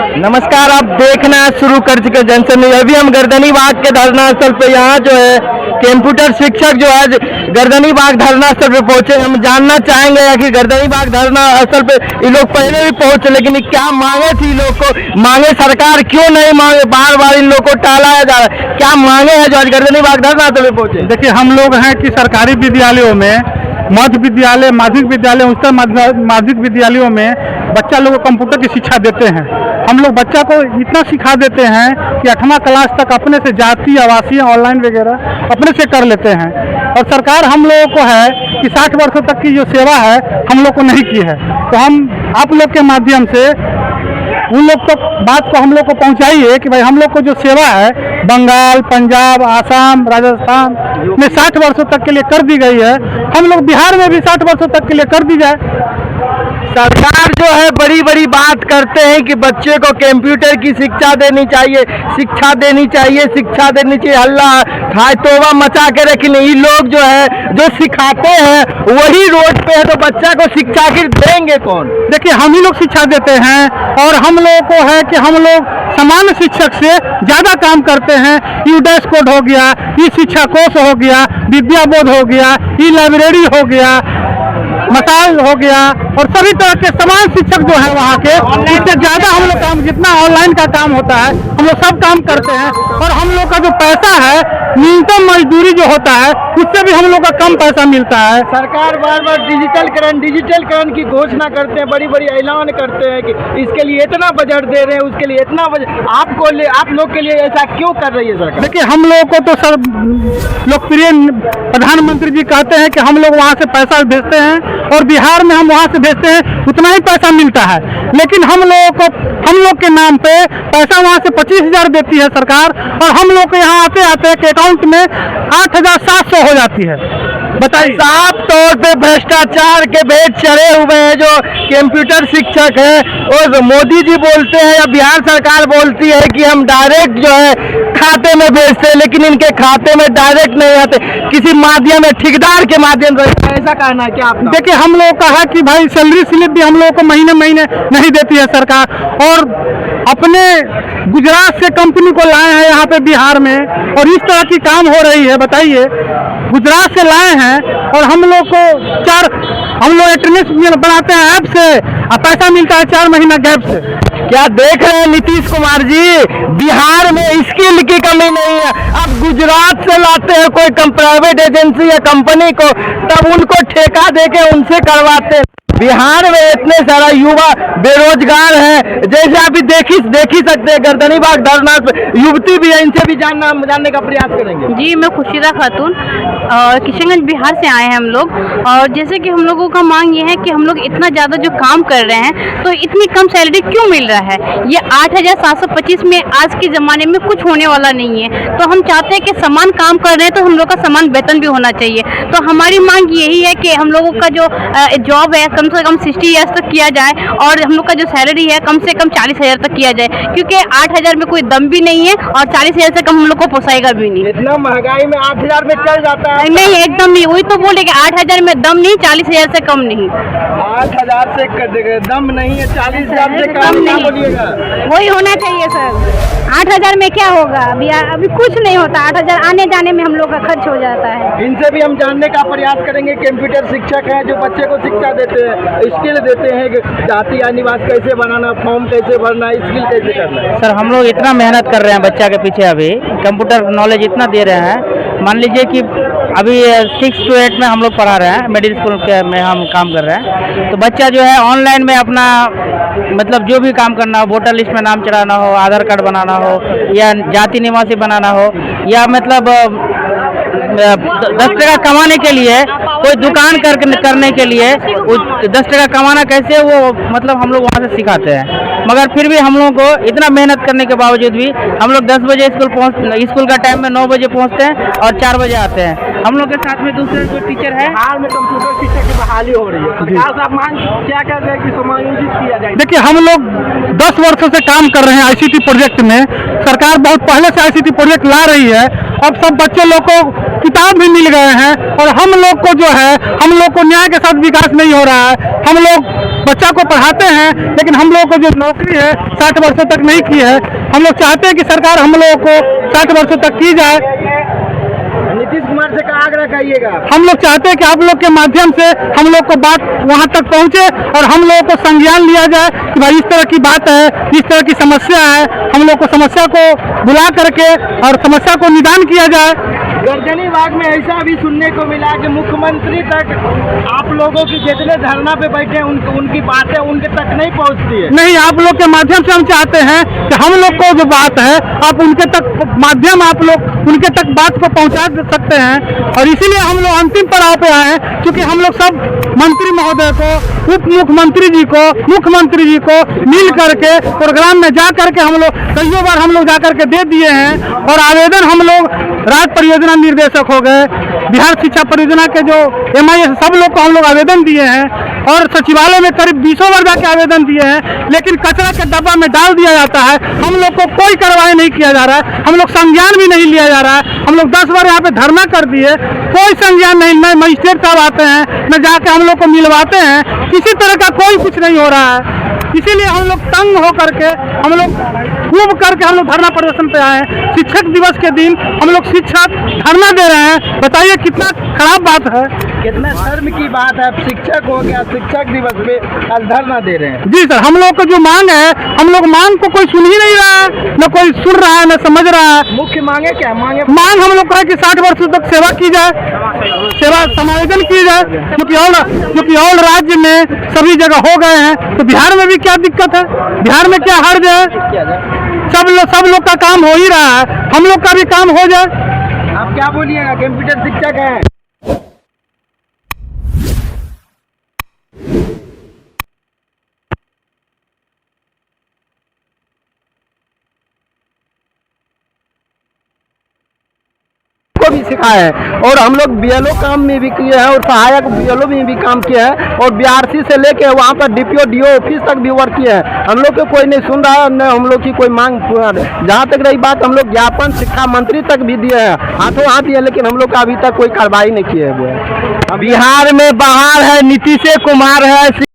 नमस्कार, आप देखना शुरू कर चुके जंक्शन में। अभी हम गर्दनी बाग के धरना स्थल पे यहाँ जो है कंप्यूटर शिक्षक जो है गर्दनी बाग धरना स्थल पे पहुंचे। हम जानना चाहेंगे कि गर्दनी बाग धरना स्थल पे ये लोग पहले भी पहुंचे, लेकिन क्या मांगे थी लोग को, मांगे सरकार क्यों नहीं मांगे, बार बार इन लोग को टालाया जा रहा है। क्या मांगे हैं जो आज गर्दनी बाग धरना स्थल पे पहुंचे? देखिए, हम लोग हैं कि सरकारी विद्यालयों में, मध्य विद्यालय, माध्यमिक विद्यालय, उच्चतर माध्यमिक विद्यालयों में बच्चा लोग को कंप्यूटर की शिक्षा देते हैं। हम लोग बच्चा को इतना सिखा देते हैं कि 8वां क्लास तक अपने से जाति, आवासीय, ऑनलाइन वगैरह अपने से कर लेते हैं। और सरकार हम लोगों को है कि 60 वर्षों तक की जो सेवा है हम लोग को नहीं की है। तो हम आप लोग के माध्यम से उन लोग तक बात को हम लोग को पहुंचाइए कि भाई हम लोग को जो सेवा है बंगाल, पंजाब, आसाम, राजस्थान में 60 वर्षों तक के लिए कर दी गई है, हम लोग बिहार में भी 60 वर्षों तक के लिए कर दी जाए। सरकार जो है बड़ी बड़ी बात करते हैं कि बच्चे को कंप्यूटर की शिक्षा देनी चाहिए, शिक्षा देनी चाहिए, शिक्षा देनी चाहिए। हल्ला हाय तोबा मचा के रखी नहीं। लोग जो है जो सिखाते हैं वही रोड पे है, तो बच्चा को शिक्षा की देंगे कौन? देखिए, हम ही लोग शिक्षा देते हैं और हम लोगों को है कि हम लोग सामान्य शिक्षक से ज़्यादा काम करते हैं। यूडेस्क कोड हो गया, ई शिक्षा कोष हो गया, विद्या बोध हो गया, ई लाइब्रेरी हो गया, मसाइल हो गया, और सभी तरह के समान शिक्षक जो है वहाँ के, इससे ज़्यादा हम लोग काम, जितना ऑनलाइन का काम होता है हम लोग सब काम करते हैं। और हम लोग का जो पैसा है, न्यूनतम मजदूरी जो होता है उससे भी हम लोग का कम पैसा मिलता है। सरकार बार बार डिजिटलकरण की घोषणा करते हैं, बड़ी बड़ी ऐलान करते हैं कि इसके लिए इतना बजट दे रहे हैं, उसके लिए इतना बजट। आप लोग के लिए ऐसा क्यों कर रही है सरकार? देखिए, हम लोगों को तो सर लोकप्रिय प्रधानमंत्री जी कहते हैं कि हम लोग वहाँ से पैसा भेजते हैं और बिहार में हम वहाँ से भेजते हैं, उतना ही पैसा मिलता है। लेकिन हम लोग के नाम पे पैसा वहाँ से 25,000 देती है सरकार, और हम लोग के यहाँ आते आते के अकाउंट में 8,700 हो जाती है। बताइए, साफ तौर पे भ्रष्टाचार के भेद चढ़े हुए हैं जो कंप्यूटर शिक्षक है। और मोदी जी बोलते हैं या बिहार सरकार बोलती है कि हम डायरेक्ट जो है खाते में भेजते हैं, लेकिन इनके खाते में डायरेक्ट नहीं आते, किसी माध्यम में, ठेकेदार के माध्यम से। ऐसा कहना है क्या आपका? देखिए, हम लोग का है कि भाई सैलरी स्लिप भी हम लोगों को महीने महीने नहीं देती है सरकार, और अपने गुजरात से कंपनी को लाए हैं यहाँ पे बिहार में, और इस तरह की काम हो रही है। बताइए, गुजरात से लाए हैं और हम लोग को हम लोग अटेंडेंस बनाते हैं ऐप से, और पैसा मिलता है 4 महीना गैप से। क्या देख रहे हैं नीतीश कुमार जी, बिहार में स्किल की कमी नहीं है। अब गुजरात से लाते हैं कोई प्राइवेट एजेंसी या कंपनी को, तब उनको ठेका देके उनसे करवाते हैं। बिहार में इतने सारा युवा बेरोजगार हैं, जैसे अभी देख ही सकते हैं गर्दनी बाग धरना युवती भी है, इनसे भी जानने का प्रयास करेंगे। जी, मैं खुशीदा खातून और किशनगंज बिहार से आए हैं हम लोग। और जैसे कि हम लोगों का मांग ये है कि हम लोग इतना ज़्यादा जो काम कर रहे हैं, तो इतनी कम सैलरी क्यों मिल रहा है? ये 8,725 में आज के ज़माने में कुछ होने वाला नहीं है। तो हम चाहते हैं कि समान काम कर रहे हैं तो हम लोग का समान वेतन भी होना चाहिए। तो हमारी मांग यही है कि हम लोगों का जो जॉब है कम से कम 60 ईयर्स तक किया जाए, और हम लोग का जो सैलरी है कम से कम 40,000 तक किया जाए, क्योंकि 8,000 में कोई दम भी नहीं है और 40,000 से कम हम लोग को पोसाएगा भी नहीं। इतना महंगाई में 8,000 में चल जाता है? नहीं, एकदम नहीं। वही तो बोले कि 8,000 में दम नहीं, 40,000 से कम नहीं। 8,000 से दम नहीं है, 40,000 से कम नहीं बोलिएगा। वही होना चाहिए सर। 8,000 में क्या होगा? अभी कुछ नहीं होता। 8,000 आने जाने में हम लोग का खर्च हो जाता है। इनसे भी हम जानने का प्रयास करेंगे। कंप्यूटर शिक्षक हैं जो बच्चे को शिक्षा देते हैं, स्किल देते हैं कि जाति या निवास कैसे बनाना, फॉर्म कैसे भरना, स्किल कैसे करना है। सर, हम लोग इतना मेहनत कर रहे हैं बच्चा के पीछे, अभी कंप्यूटर नॉलेज इतना दे रहे हैं। मान लीजिए कि अभी 6 to 8 में हम लोग पढ़ा रहे हैं, मिडिल स्कूल के में हम काम कर रहे हैं। तो बच्चा जो है ऑनलाइन में अपना मतलब जो भी काम करना हो, वोटर लिस्ट में नाम चढ़ाना हो, आधार कार्ड बनाना हो, या जाति निवासी बनाना हो, या मतलब 10 टका कमाने के लिए, कोई दुकान करने के लिए 10 टका कमाना कैसे, वो मतलब हम लोग वहाँ से सिखाते हैं। मगर फिर भी हम लोगों को इतना मेहनत करने के बावजूद भी हम लोग 10 बजे स्कूल का टाइम में 9 बजे पहुँचते हैं और 4 बजे आते हैं। हम लोग के साथ में दूसरे कोई टीचर है। हाल में कंप्यूटर शिक्षक की बहाली हो रही है, सरकार से मांग क्या कर रहे हैं कि समायोजित किया जाए? देखिए, हम लोग 10 वर्षों से काम कर रहे हैं ICT प्रोजेक्ट में। सरकार बहुत पहले से ICT प्रोजेक्ट ला रही है। अब सब बच्चे लोग को किताब भी मिल गए हैं, और हम लोग को जो है, हम लोग को न्याय के साथ विकास नहीं हो रहा है। हम लोग बच्चा को पढ़ाते हैं, लेकिन हम लोगों को जो नौकरी है 60 वर्षों तक नहीं की है। हम लोग चाहते हैं कि सरकार हम लोगों को 60 वर्षों तक की जाए। नीतीश कुमार से क्या आग्रह करिएगा? हम लोग चाहते हैं कि आप लोग के माध्यम से हम लोग को बात वहां तक पहुंचे और हम लोगों को संज्ञान लिया जाए कि भाई इस तरह की बात है, इस तरह की समस्या है, हम लोग को समस्या को बुला करके और समस्या को निदान किया जाए। गर्दनी बाग में ऐसा भी सुनने को मिला कि मुख्यमंत्री तक आप लोगों की जितने धरना पे बैठे हैं उनकी बातें उनके तक नहीं पहुंचती है। नहीं, आप लोग के माध्यम से हम चाहते हैं कि हम लोग को जो बात है आप उनके तक माध्यम आप लोग उनके तक बात को पहुंचा सकते हैं, और इसीलिए हम लोग अंतिम पड़ाव पे आए हैं, क्योंकि हम लोग सब मंत्री महोदय को, उप मुख्यमंत्री जी को, मुख्यमंत्री जी को मिल करके प्रोग्राम में जा करके हम लोग कईयों बार हम लोग जा करके दे दिए हैं। और आवेदन हम लोग राज्य परियोजना निर्देशक हो गए, बिहार शिक्षा परियोजना के जो MIS सब लोग को हम लोग आवेदन दिए हैं, और सचिवालय में करीब 20 बार जाके आवेदन दिए हैं, लेकिन कचरा के डब्बा में डाल दिया जाता है। हम लोग को कोई कार्रवाई नहीं किया जा रहा है, हम लोग संज्ञान भी नहीं लिया जा रहा है। हम लोग 10 बार यहाँ पे धरना कर दिए, कोई संज्ञान नहीं, न मजिस्ट्रेट साहब आते हैं, न जाके हम लोग को मिलवाते हैं, किसी तरह का कोई कुछ नहीं हो रहा है। इसीलिए हम लोग तंग हो करके हम लोग खूब करके हम लोग धरना प्रदर्शन पे आए हैं। शिक्षक दिवस के दिन हम लोग शिक्षक धरना दे रहे हैं, बताइए कितना खराब बात है। कितना शर्म की बात है, शिक्षक हो गया, शिक्षक दिवस पे आज धरना दे रहे हैं। जी सर, हम लोग को जो मांग है, हम लोग मांग को कोई सुन ही नहीं रहा है, न कोई सुन रहा है, न समझ रहा है। मुख्य मांगे क्या मांगे? मांग हम लोग का है कि 60 वर्षों तक सेवा की जाए, सेवा समायोजन की जाए, क्योंकि और राज्य में सभी जगह हो गए हैं, तो बिहार में भी क्या दिक्कत है, बिहार में क्या हर्ज है? सब लोग का काम हो ही रहा है, हम लोग का भी काम हो जाए। आप क्या बोलिएगा, कंप्यूटर शिक्षक है? को भी सिखाया है, और हम लोग BLO काम में भी किए हैं, और सहायक BLO में भी काम किया है, और BRC से लेके वहाँ पर DPO DO ऑफिस तक भी वर्क किया है। हम लोग को कोई नहीं सुन रहा है, न हम लोग की कोई मांग। जहाँ तक रही बात, हम लोग ज्ञापन शिक्षा मंत्री तक भी दिए हैं, हाथों हाथ दिए, लेकिन हम लोग का अभी तक कोई कार्रवाई नहीं किए हुए हैं। बिहार में बाहर है, नीतीश कुमार है।